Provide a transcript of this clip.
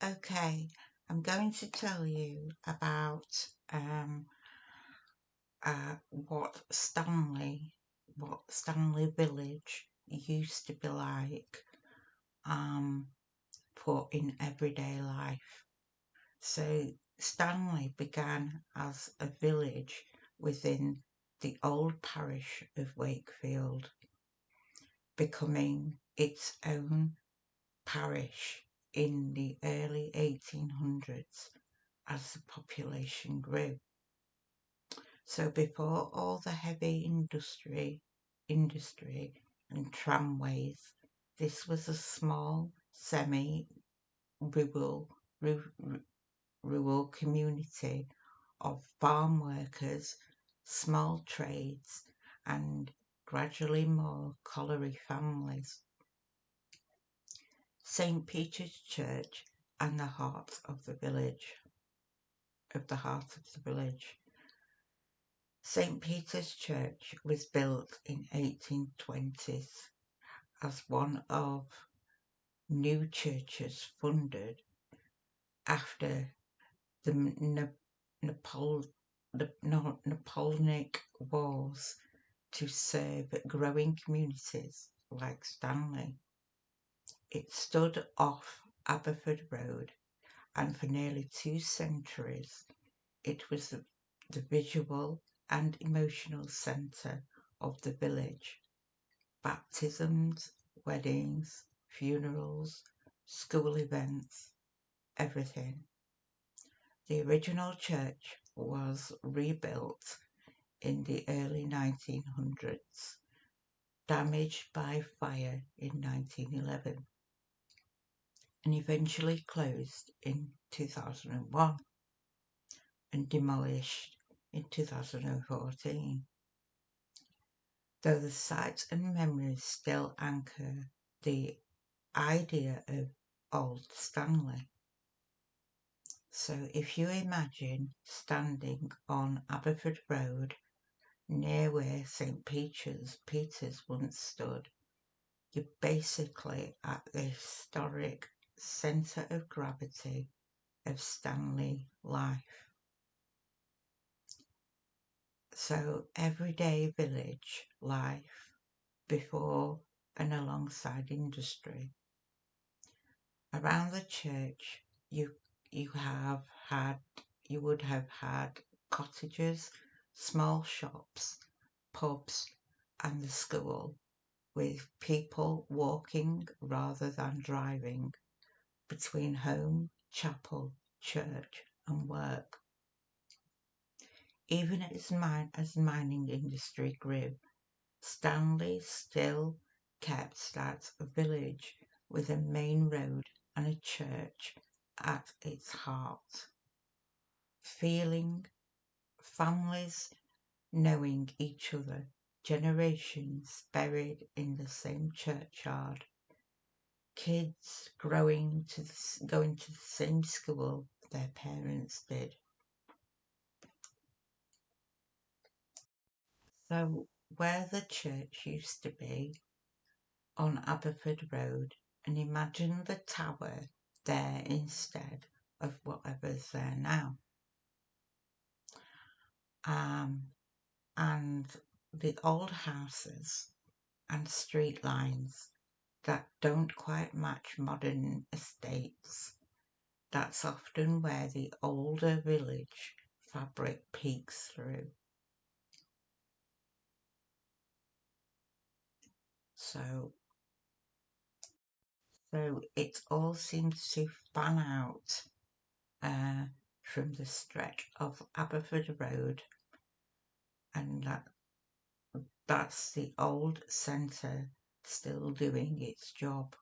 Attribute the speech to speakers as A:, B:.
A: Okay, I'm going to tell you about um, what Stanley Village used to be like um, for in everyday life. So Stanley began as a village within the old parish of Wakefield, becoming its own parish in the early 1800s as the population grew. So before all the heavy industry and tramways, this was a small, semi-rural rural community of farm workers, small trades, and gradually more colliery families. St. Peter's Church and the heart of the village. St. Peter's Church was built in 1820s as one of new churches funded after the Napoleonic Wars to serve growing communities like Stanley. It stood off Aberford Road, and for nearly 2 centuries it was the visual and emotional centre of the village. Baptisms, weddings, funerals, school events, everything. The original church was rebuilt in the early 1900s, damaged by fire in 1911, and eventually closed in 2001 and demolished in 2014. Though the sights and memories still anchor the idea of Old Stanley. So if you imagine standing on Aberford Road near where St. Peter's once stood, you're basically at the historic centre of gravity of Stanley life. So everyday village life before and alongside industry. Around the church you have had you would have had cottages, small shops, pubs and the school, with people walking rather than driving between home, chapel, church and work. Even as mining industry grew, Stanley still kept that a village with a main road and a church at its heart. Feeling families knowing each other, generations buried in the same churchyard, kids going to the same school their parents did. So where the church used to be, on Aberford Road, and imagine the tower there instead of whatever's there now. And the old houses and street lines that don't quite match modern estates. That's often where the older village fabric peeks through. So it all seems to fan out uh, from the stretch of Aberford Road, and that's the old centre still doing its job.